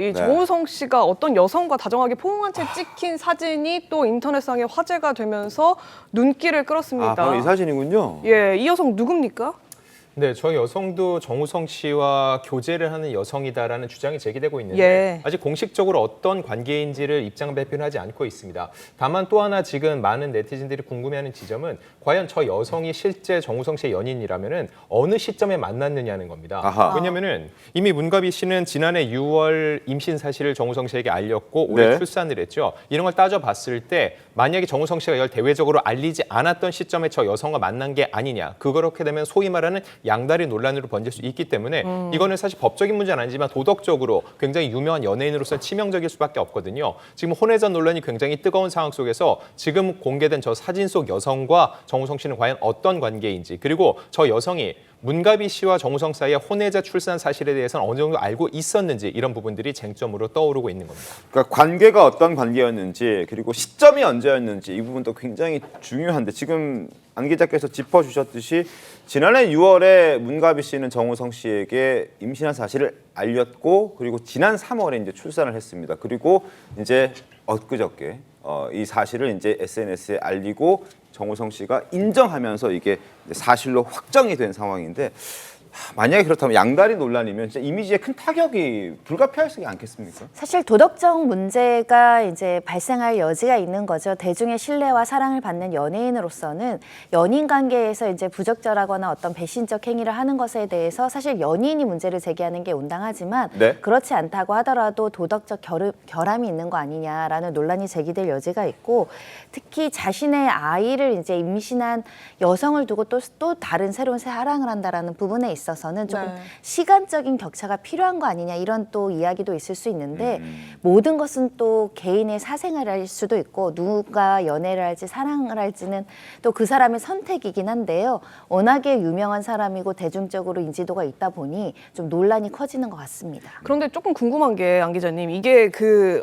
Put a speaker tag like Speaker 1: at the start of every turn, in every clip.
Speaker 1: 이 정우성 씨가 어떤 여성과 다정하게 포옹한 채 찍힌 사진이 또 인터넷상에 화제가 되면서 눈길을 끌었습니다.
Speaker 2: 아, 바로 이 사진이군요.
Speaker 1: 예, 이 여성 누굽니까?
Speaker 3: 네, 저 여성도 정우성 씨와 교제를 하는 여성이다라는 주장이 제기되고 있는데
Speaker 1: 예.
Speaker 3: 아직 공식적으로 어떤 관계인지를 입장 발표는 하지 않고 있습니다. 다만 또 하나 지금 많은 네티즌들이 궁금해하는 지점은 과연 저 여성이 실제 정우성 씨의 연인이라면은 어느 시점에 만났느냐는 겁니다.
Speaker 2: 아하.
Speaker 3: 왜냐면은 이미 문가비 씨는 지난해 6월 임신 사실을 정우성 씨에게 알렸고 올해
Speaker 2: 네.
Speaker 3: 출산을 했죠. 이런 걸 따져봤을 때 만약에 정우성 씨가 이걸 대외적으로 알리지 않았던 시점에 저 여성과 만난 게 아니냐. 그렇게 되면 소위 말하는 양다리 논란으로 번질 수 있기 때문에 이거는 사실 법적인 문제는 아니지만 도덕적으로 굉장히 유명한 연예인으로서 치명적일 수밖에 없거든요. 지금 혼외전 논란이 굉장히 뜨거운 상황 속에서 지금 공개된 저 사진 속 여성과 정우성 씨는 과연 어떤 관계인지, 그리고 저 여성이 문가비 씨와 정우성 사이의 혼외자 출산 사실에 대해서는 어느 정도 알고 있었는지, 이런 부분들이 쟁점으로 떠오르고 있는 겁니다.
Speaker 2: 그러니까 관계가 어떤 관계였는지, 그리고 시점이 언제였는지 이 부분도 굉장히 중요한데, 지금 안 기자께서 짚어주셨듯이 지난해 6월에 문가비 씨는 정우성 씨에게 임신한 사실을 알렸고, 그리고 지난 3월에 이제 출산을 했습니다. 그리고 이제 엊그저께 이 사실을 이제 SNS에 알리고 정우성 씨가 인정하면서 이게 사실로 확정이 된 상황인데, 만약에 그렇다면 양다리 논란이면 진짜 이미지에 큰 타격이 불가피하지 않겠습니까?
Speaker 4: 사실 도덕적 문제가 이제 발생할 여지가 있는 거죠. 대중의 신뢰와 사랑을 받는 연예인으로서는 연인 관계에서 이제 부적절하거나 어떤 배신적 행위를 하는 것에 대해서 사실 연인이 문제를 제기하는 게 온당하지만
Speaker 2: 네.
Speaker 4: 그렇지 않다고 하더라도 도덕적 결함이 있는 거 아니냐라는 논란이 제기될 여지가 있고, 특히 자신의 아이를 이제 임신한 여성을 두고 또 다른 새로운 사랑을 한다라는 부분에 있어서는 조금
Speaker 1: 네.
Speaker 4: 시간적인 격차가 필요한 거 아니냐, 이런 또 이야기도 있을 수 있는데 모든 것은 또 개인의 사생활일 수도 있고 누가 연애를 할지 사랑을 할지는 또 그 사람의 선택이긴 한데요. 워낙에 유명한 사람이고 대중적으로 인지도가 있다 보니 좀 논란이 커지는 것 같습니다.
Speaker 1: 그런데 조금 궁금한 게, 안 기자님, 이게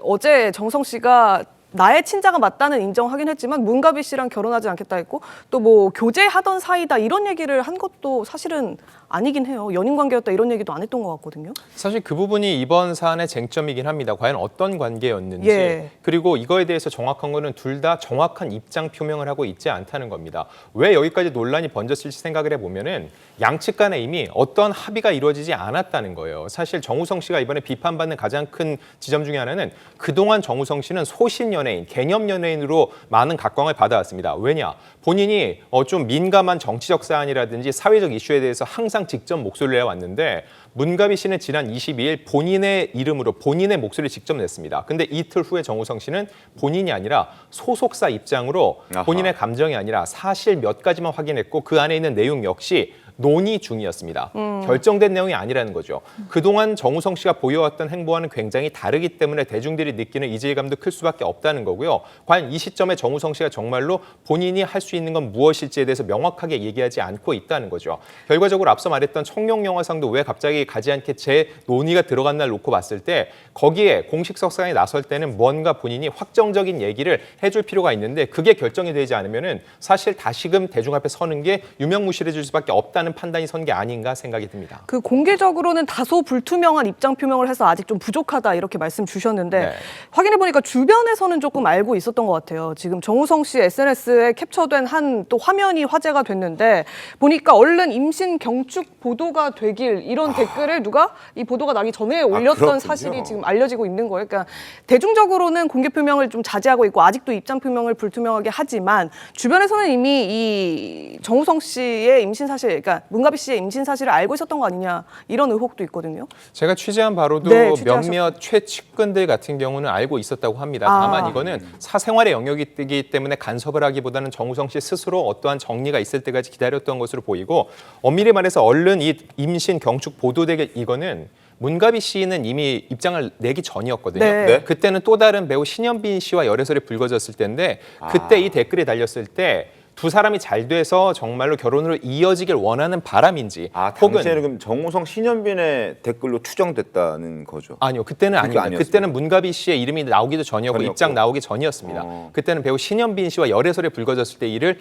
Speaker 1: 어제 정우성 씨가 나의 친자가 맞다는 인정하긴 했지만 문가비 씨랑 결혼하지 않겠다 했고, 또 뭐 교제하던 사이다 이런 얘기를 한 것도 사실은 아니긴 해요. 연인 관계였다 이런 얘기도 안 했던 것 같거든요.
Speaker 3: 사실 그 부분이 이번 사안의 쟁점이긴 합니다. 과연 어떤 관계였는지.
Speaker 1: 예.
Speaker 3: 그리고 이거에 대해서 정확한 거는 둘 다 정확한 입장 표명을 하고 있지 않다는 겁니다. 왜 여기까지 논란이 번졌을지 생각을 해보면은 양측 간에 이미 어떤 합의가 이루어지지 않았다는 거예요. 사실 정우성 씨가 이번에 비판받는 가장 큰 지점 중에 하나는 그동안 정우성 씨는 소신 연예인, 개념 연예인으로 많은 각광을 받아왔습니다. 왜냐? 본인이 좀 민감한 정치적 사안이라든지 사회적 이슈에 대해서 항상 직접 목소리를 내왔는데, 문가비 씨는 지난 22일 본인의 이름으로 본인의 목소리를 직접 냈습니다. 근데 이틀 후에 정우성 씨는 본인이 아니라 소속사 입장으로 본인의 감정이 아니라 사실 몇 가지만 확인했고 그 안에 있는 내용 역시 논의 중이었습니다. 결정된 내용이 아니라는 거죠. 그동안 정우성 씨가 보여왔던 행보와는 굉장히 다르기 때문에 대중들이 느끼는 이질감도 클 수밖에 없다는 거고요. 과연 이 시점에 정우성 씨가 정말로 본인이 할 수 있는 건 무엇일지에 대해서 명확하게 얘기하지 않고 있다는 거죠. 결과적으로 앞서 말했던 청룡영화상도 왜 갑자기 가지 않게 제 논의가 들어간 날 놓고 봤을 때 거기에 공식 석상에 나설 때는 뭔가 본인이 확정적인 얘기를 해줄 필요가 있는데, 그게 결정이 되지 않으면은 사실 다시금 대중 앞에 서는 게 유명무실해질 수밖에 없다는 판단이 선 게 아닌가 생각이 듭니다.
Speaker 1: 공개적으로는 다소 불투명한 입장 표명을 해서 아직 좀 부족하다 이렇게 말씀 주셨는데,
Speaker 3: 네.
Speaker 1: 확인해 보니까 주변에서는 조금 알고 있었던 것 같아요. 지금 정우성 씨 SNS에 캡처된 한 또 화면이 화제가 됐는데, 보니까 얼른 임신 경축 보도가 되길, 이런 댓글을 누가 이 보도가 나기 전에 올렸던
Speaker 2: 그렇군요.
Speaker 1: 사실이 지금 알려지고 있는 거예요. 그러니까 대중적으로는 공개 표명을 좀 자제하고 있고 아직도 입장 표명을 불투명하게 하지만, 주변에서는 이미 이 정우성 씨의 임신 사실, 그러니까 문가비 씨의 임신 사실을 알고 있었던 거 아니냐, 이런 의혹도 있거든요.
Speaker 3: 제가 취재한 바로도
Speaker 1: 네, 취재하셨어요.
Speaker 3: 몇몇 최측근들 같은 경우는 알고 있었다고 합니다. 다만 이거는 사생활의 영역이기 때문에 간섭을 하기보다는 정우성 씨 스스로 어떠한 정리가 있을 때까지 기다렸던 것으로 보이고, 엄밀히 말해서 얼른 이 임신 경축 보도되게, 이거는 문가비 씨는 이미 입장을 내기 전이었거든요.
Speaker 1: 네.
Speaker 3: 그때는 또 다른 배우 신현빈 씨와 열애설이 불거졌을 때인데, 그때 이 댓글이 달렸을 때 두 사람이 잘 돼서 정말로 결혼으로 이어지길 원하는 바람인지,
Speaker 2: 당시에는 그럼 정우성 신현빈의 댓글로 추정됐다는 거죠?
Speaker 3: 아니요, 그때는 아닙니다.
Speaker 2: 아니었습니다.
Speaker 3: 그때는 문가비 씨의 이름이 나오기도 전이었고 입장 나오기 전이었습니다. 그때는 배우 신현빈 씨와 열애설이 불거졌을 때 이를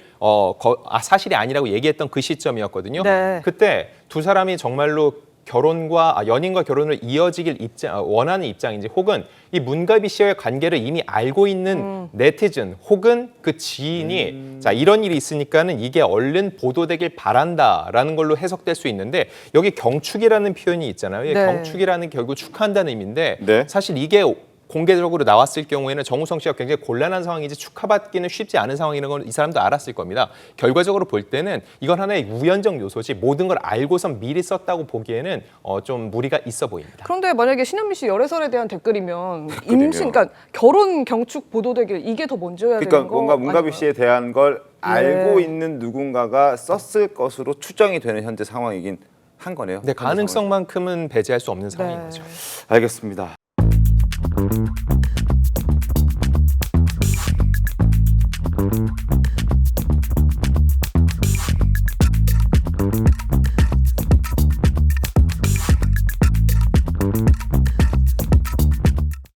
Speaker 3: 사실이 아니라고 얘기했던 그 시점이었거든요.
Speaker 1: 네.
Speaker 3: 그때 두 사람이 정말로 연인과 결혼을 이어지길 원하는 입장인지 혹은 이 문가비 씨와의 관계를 이미 알고 있는 네티즌 혹은 그 지인이 자 이런 일이 있으니까는 이게 얼른 보도되길 바란다라는 걸로 해석될 수 있는데 여기 경축이라는 표현이 있잖아요. 이
Speaker 1: 네.
Speaker 3: 경축이라는 결국 축하한다는 의미인데
Speaker 2: 네.
Speaker 3: 사실 이게 공개적으로 나왔을 경우에는 정우성 씨가 굉장히 곤란한 상황이지 축하받기는 쉽지 않은 상황이라는 건 이 사람도 알았을 겁니다. 결과적으로 볼 때는 이건 하나의 우연적 요소지 모든 걸 알고선 미리 썼다고 보기에는 좀 무리가 있어 보입니다.
Speaker 1: 그런데 만약에 신현미 씨 열애설에 대한 댓글이면 임신, 그러니까 결혼 경축 보도되길 이게 더 먼저여야
Speaker 2: 그러니까
Speaker 1: 되는 거
Speaker 2: 뭔가 문가비
Speaker 1: 아닌가요?
Speaker 2: 씨에 대한 걸
Speaker 1: 네.
Speaker 2: 알고 있는 누군가가 썼을 것으로 추정이 되는 현재 상황이긴 한 거네요.
Speaker 3: 네, 가능성만큼은 배제할 수 없는 상황인
Speaker 1: 네.
Speaker 3: 거죠.
Speaker 2: 알겠습니다.